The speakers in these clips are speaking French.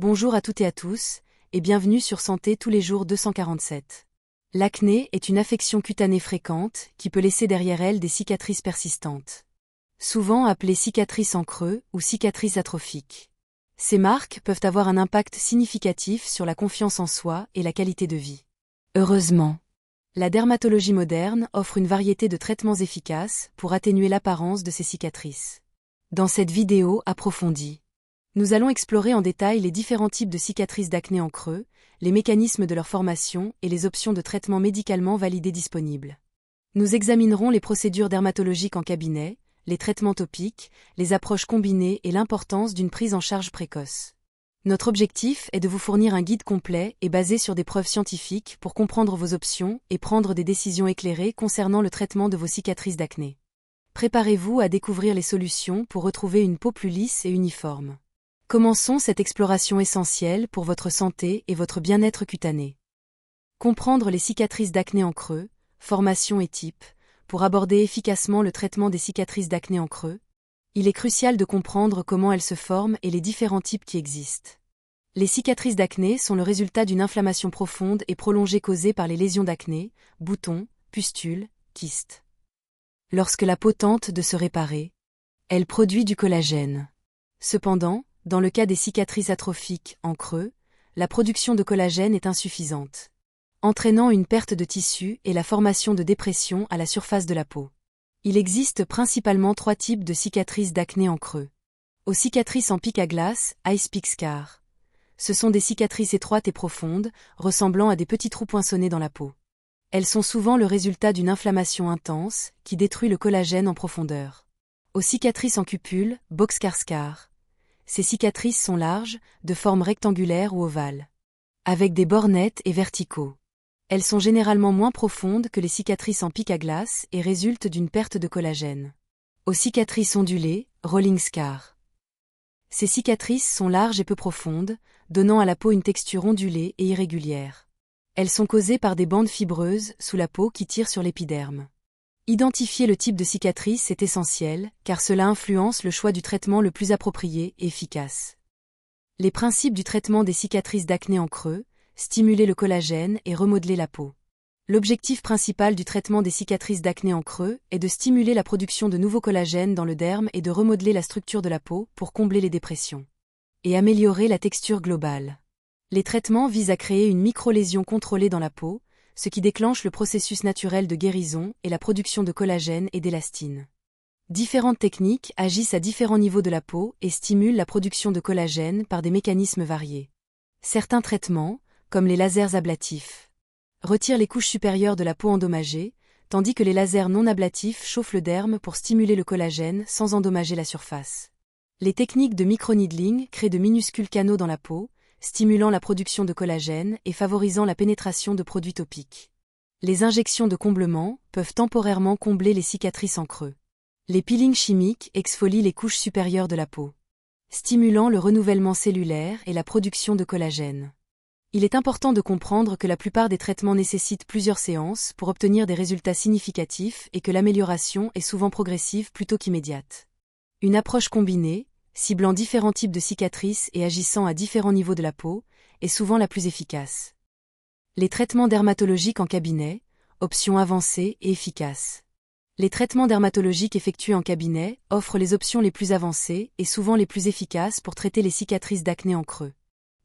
Bonjour à toutes et à tous, et bienvenue sur Santé tous les jours 247. L'acné est une affection cutanée fréquente qui peut laisser derrière elle des cicatrices persistantes. Souvent appelées cicatrices en creux ou cicatrices atrophiques. Ces marques peuvent avoir un impact significatif sur la confiance en soi et la qualité de vie. Heureusement, la dermatologie moderne offre une variété de traitements efficaces pour atténuer l'apparence de ces cicatrices. Dans cette vidéo approfondie, nous allons explorer en détail les différents types de cicatrices d'acné en creux, les mécanismes de leur formation et les options de traitement médicalement validées disponibles. Nous examinerons les procédures dermatologiques en cabinet, les traitements topiques, les approches combinées et l'importance d'une prise en charge précoce. Notre objectif est de vous fournir un guide complet et basé sur des preuves scientifiques pour comprendre vos options et prendre des décisions éclairées concernant le traitement de vos cicatrices d'acné. Préparez-vous à découvrir les solutions pour retrouver une peau plus lisse et uniforme. Commençons cette exploration essentielle pour votre santé et votre bien-être cutané. Comprendre les cicatrices d'acné en creux, formation et type, pour aborder efficacement le traitement des cicatrices d'acné en creux, il est crucial de comprendre comment elles se forment et les différents types qui existent. Les cicatrices d'acné sont le résultat d'une inflammation profonde et prolongée causée par les lésions d'acné, boutons, pustules, kystes. Lorsque la peau tente de se réparer, elle produit du collagène. Cependant, dans le cas des cicatrices atrophiques en creux, la production de collagène est insuffisante, entraînant une perte de tissu et la formation de dépressions à la surface de la peau. Il existe principalement 3 types de cicatrices d'acné en creux. Aux cicatrices en pic à glace, ice pick scar. Ce sont des cicatrices étroites et profondes, ressemblant à des petits trous poinçonnés dans la peau. Elles sont souvent le résultat d'une inflammation intense, qui détruit le collagène en profondeur. Aux cicatrices en cupule, boxcar scar. Ces cicatrices sont larges, de forme rectangulaire ou ovale, avec des bords nets et verticaux. Elles sont généralement moins profondes que les cicatrices en pic à glace et résultent d'une perte de collagène. Aux cicatrices ondulées, rolling scar. Ces cicatrices sont larges et peu profondes, donnant à la peau une texture ondulée et irrégulière. Elles sont causées par des bandes fibreuses sous la peau qui tirent sur l'épiderme. Identifier le type de cicatrice est essentiel, car cela influence le choix du traitement le plus approprié et efficace. Les principes du traitement des cicatrices d'acné en creux: stimuler le collagène et remodeler la peau. L'objectif principal du traitement des cicatrices d'acné en creux est de stimuler la production de nouveaux collagènes dans le derme et de remodeler la structure de la peau pour combler les dépressions et améliorer la texture globale. Les traitements visent à créer une micro-lésion contrôlée dans la peau, ce qui déclenche le processus naturel de guérison et la production de collagène et d'élastine. Différentes techniques agissent à différents niveaux de la peau et stimulent la production de collagène par des mécanismes variés. Certains traitements, comme les lasers ablatifs, retirent les couches supérieures de la peau endommagée, tandis que les lasers non ablatifs chauffent le derme pour stimuler le collagène sans endommager la surface. Les techniques de microneedling créent de minuscules canaux dans la peau, stimulant la production de collagène et favorisant la pénétration de produits topiques. Les injections de comblement peuvent temporairement combler les cicatrices en creux. Les peelings chimiques exfolient les couches supérieures de la peau, stimulant le renouvellement cellulaire et la production de collagène. Il est important de comprendre que la plupart des traitements nécessitent plusieurs séances pour obtenir des résultats significatifs et que l'amélioration est souvent progressive plutôt qu'immédiate. Une approche combinée, ciblant différents types de cicatrices et agissant à différents niveaux de la peau, est souvent la plus efficace. Les traitements dermatologiques en cabinet, options avancées et efficaces. Les traitements dermatologiques effectués en cabinet offrent les options les plus avancées et souvent les plus efficaces pour traiter les cicatrices d'acné en creux.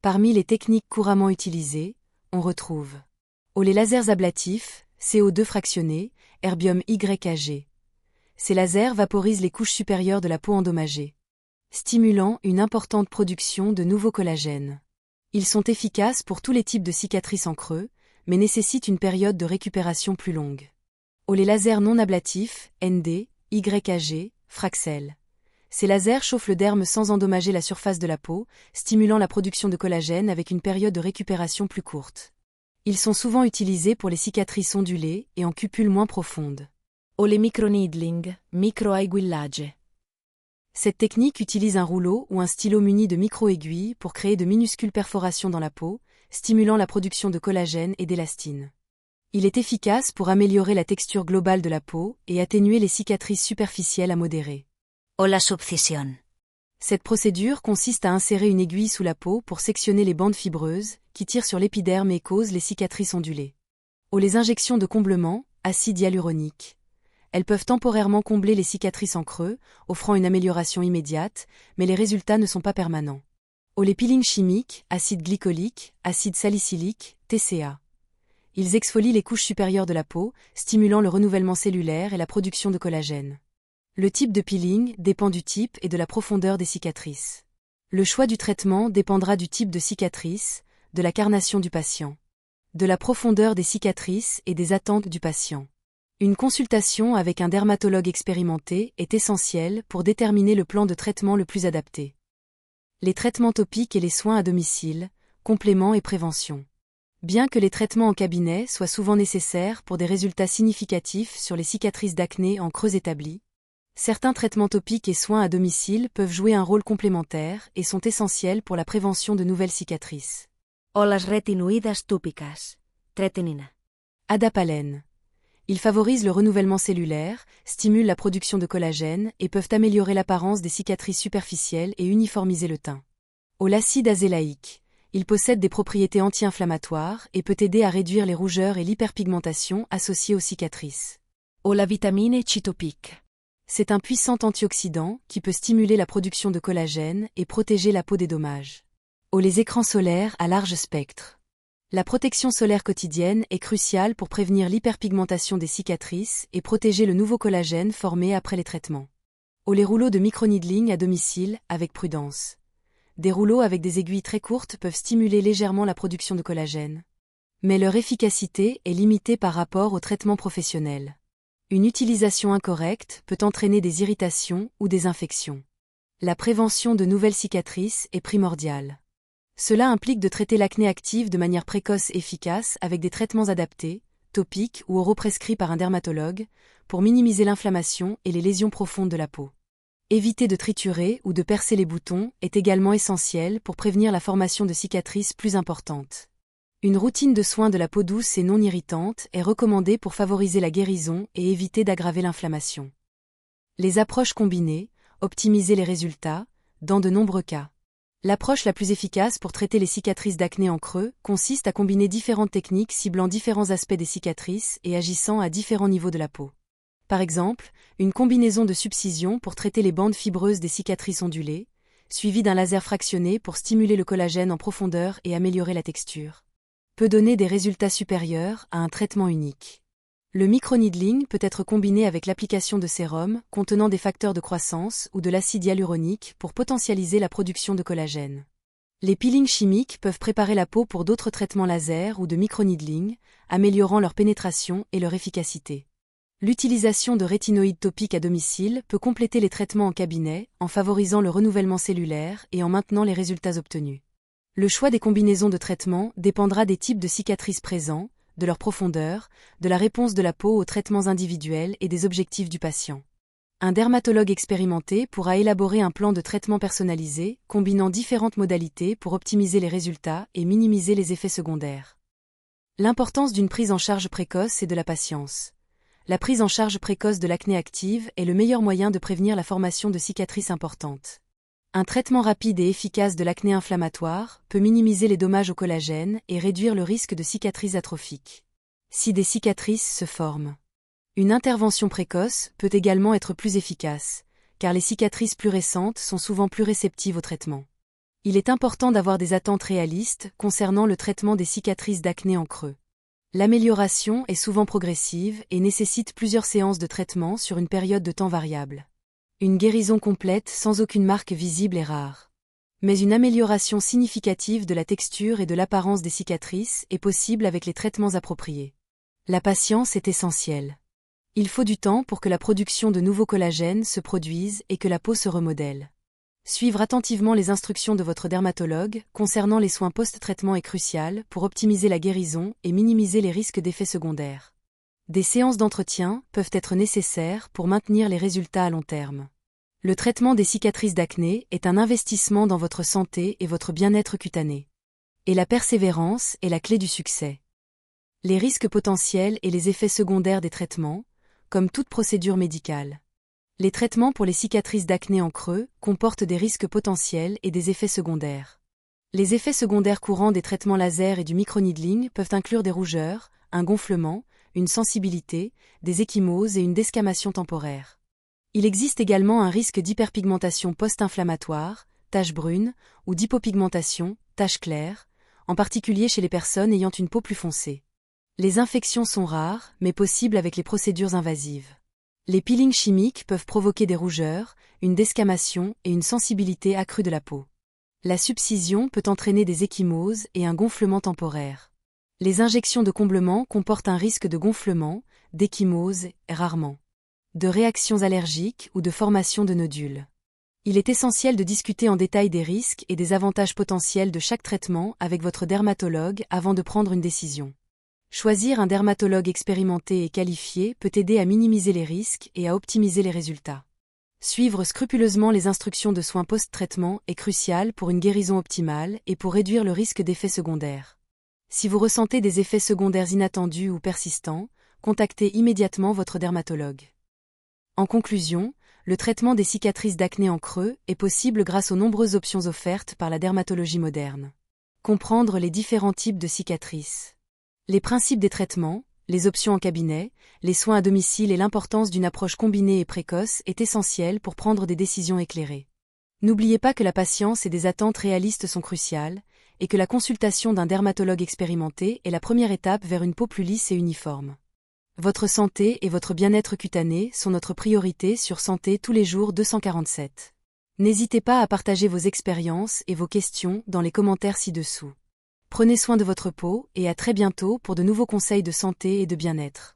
Parmi les techniques couramment utilisées, on retrouve les lasers ablatifs, CO2 fractionnés, erbium YAG. Ces lasers vaporisent les couches supérieures de la peau endommagée, stimulant une importante production de nouveaux collagènes. Ils sont efficaces pour tous les types de cicatrices en creux, mais nécessitent une période de récupération plus longue. Les lasers non ablatifs, ND, YAG, Fraxel. Ces lasers chauffent le derme sans endommager la surface de la peau, stimulant la production de collagène avec une période de récupération plus courte. Ils sont souvent utilisés pour les cicatrices ondulées et en cupules moins profondes. Les microneedling, microaiguillage. Cette technique utilise un rouleau ou un stylo muni de micro-aiguilles pour créer de minuscules perforations dans la peau, stimulant la production de collagène et d'élastine. Il est efficace pour améliorer la texture globale de la peau et atténuer les cicatrices superficielles à modérées. La subcision. Cette procédure consiste à insérer une aiguille sous la peau pour sectionner les bandes fibreuses, qui tirent sur l'épiderme et causent les cicatrices ondulées. Ou les injections de comblement, acide hyaluronique. Elles peuvent temporairement combler les cicatrices en creux, offrant une amélioration immédiate, mais les résultats ne sont pas permanents. Ou les peelings chimiques, acide glycolique, acide salicylique, TCA. Ils exfolient les couches supérieures de la peau, stimulant le renouvellement cellulaire et la production de collagène. Le type de peeling dépend du type et de la profondeur des cicatrices. Le choix du traitement dépendra du type de cicatrice, de la carnation du patient, de la profondeur des cicatrices et des attentes du patient. Une consultation avec un dermatologue expérimenté est essentielle pour déterminer le plan de traitement le plus adapté. Les traitements topiques et les soins à domicile, compléments et prévention. Bien que les traitements en cabinet soient souvent nécessaires pour des résultats significatifs sur les cicatrices d'acné en creux établis, certains traitements topiques et soins à domicile peuvent jouer un rôle complémentaire et sont essentiels pour la prévention de nouvelles cicatrices. O les retinoïdes tópicas, tretinina. Adapalène. Ils favorisent le renouvellement cellulaire, stimulent la production de collagène et peuvent améliorer l'apparence des cicatrices superficielles et uniformiser le teint. O l'acide azélaïque. Il possède des propriétés anti-inflammatoires et peut aider à réduire les rougeurs et l'hyperpigmentation associées aux cicatrices. O la vitamine C topique. C'est un puissant antioxydant qui peut stimuler la production de collagène et protéger la peau des dommages. Ou les écrans solaires à large spectre. La protection solaire quotidienne est cruciale pour prévenir l'hyperpigmentation des cicatrices et protéger le nouveau collagène formé après les traitements. Ou les rouleaux de microneedling à domicile avec prudence. Des rouleaux avec des aiguilles très courtes peuvent stimuler légèrement la production de collagène. Mais leur efficacité est limitée par rapport au traitement professionnel. Une utilisation incorrecte peut entraîner des irritations ou des infections. La prévention de nouvelles cicatrices est primordiale. Cela implique de traiter l'acné active de manière précoce et efficace avec des traitements adaptés, topiques ou oraux prescrits par un dermatologue, pour minimiser l'inflammation et les lésions profondes de la peau. Éviter de triturer ou de percer les boutons est également essentiel pour prévenir la formation de cicatrices plus importantes. Une routine de soins de la peau douce et non irritante est recommandée pour favoriser la guérison et éviter d'aggraver l'inflammation. Les approches combinées, optimiser les résultats, dans de nombreux cas. L'approche la plus efficace pour traiter les cicatrices d'acné en creux consiste à combiner différentes techniques ciblant différents aspects des cicatrices et agissant à différents niveaux de la peau. Par exemple, une combinaison de subcision pour traiter les bandes fibreuses des cicatrices ondulées, suivie d'un laser fractionné pour stimuler le collagène en profondeur et améliorer la texture, peut donner des résultats supérieurs à un traitement unique. Le microneedling peut être combiné avec l'application de sérums contenant des facteurs de croissance ou de l'acide hyaluronique pour potentialiser la production de collagène. Les peelings chimiques peuvent préparer la peau pour d'autres traitements laser ou de microneedling, améliorant leur pénétration et leur efficacité. L'utilisation de rétinoïdes topiques à domicile peut compléter les traitements en cabinet en favorisant le renouvellement cellulaire et en maintenant les résultats obtenus. Le choix des combinaisons de traitements dépendra des types de cicatrices présents, de leur profondeur, de la réponse de la peau aux traitements individuels et des objectifs du patient. Un dermatologue expérimenté pourra élaborer un plan de traitement personnalisé, combinant différentes modalités pour optimiser les résultats et minimiser les effets secondaires. L'importance d'une prise en charge précoce et de la patience. La prise en charge précoce de l'acné active est le meilleur moyen de prévenir la formation de cicatrices importantes. Un traitement rapide et efficace de l'acné inflammatoire peut minimiser les dommages au collagène et réduire le risque de cicatrices atrophiques. Si des cicatrices se forment. Une intervention précoce peut également être plus efficace, car les cicatrices plus récentes sont souvent plus réceptives au traitement. Il est important d'avoir des attentes réalistes concernant le traitement des cicatrices d'acné en creux. L'amélioration est souvent progressive et nécessite plusieurs séances de traitement sur une période de temps variable. Une guérison complète sans aucune marque visible est rare. Mais une amélioration significative de la texture et de l'apparence des cicatrices est possible avec les traitements appropriés. La patience est essentielle. Il faut du temps pour que la production de nouveaux collagènes se produise et que la peau se remodèle. Suivre attentivement les instructions de votre dermatologue concernant les soins post-traitement est crucial pour optimiser la guérison et minimiser les risques d'effets secondaires. Des séances d'entretien peuvent être nécessaires pour maintenir les résultats à long terme. Le traitement des cicatrices d'acné est un investissement dans votre santé et votre bien-être cutané. Et la persévérance est la clé du succès. Les risques potentiels et les effets secondaires des traitements, comme toute procédure médicale. Les traitements pour les cicatrices d'acné en creux comportent des risques potentiels et des effets secondaires. Les effets secondaires courants des traitements laser et du microneedling peuvent inclure des rougeurs, un gonflement, une sensibilité, des ecchymoses et une desquamation temporaire. Il existe également un risque d'hyperpigmentation post-inflammatoire, taches brunes, ou d'hypopigmentation, taches claires, en particulier chez les personnes ayant une peau plus foncée. Les infections sont rares, mais possibles avec les procédures invasives. Les peelings chimiques peuvent provoquer des rougeurs, une desquamation et une sensibilité accrue de la peau. La subcision peut entraîner des ecchymoses et un gonflement temporaire. Les injections de comblement comportent un risque de gonflement, d'ecchymose et, rarement, de réactions allergiques ou de formation de nodules. Il est essentiel de discuter en détail des risques et des avantages potentiels de chaque traitement avec votre dermatologue avant de prendre une décision. Choisir un dermatologue expérimenté et qualifié peut aider à minimiser les risques et à optimiser les résultats. Suivre scrupuleusement les instructions de soins post-traitement est crucial pour une guérison optimale et pour réduire le risque d'effets secondaires. Si vous ressentez des effets secondaires inattendus ou persistants, contactez immédiatement votre dermatologue. En conclusion, le traitement des cicatrices d'acné en creux est possible grâce aux nombreuses options offertes par la dermatologie moderne. Comprendre les différents types de cicatrices. Les principes des traitements, les options en cabinet, les soins à domicile et l'importance d'une approche combinée et précoce est essentielle pour prendre des décisions éclairées. N'oubliez pas que la patience et des attentes réalistes sont cruciales, et que la consultation d'un dermatologue expérimenté est la première étape vers une peau plus lisse et uniforme. Votre santé et votre bien-être cutané sont notre priorité sur Santé tous les jours 247. N'hésitez pas à partager vos expériences et vos questions dans les commentaires ci-dessous. Prenez soin de votre peau et à très bientôt pour de nouveaux conseils de santé et de bien-être.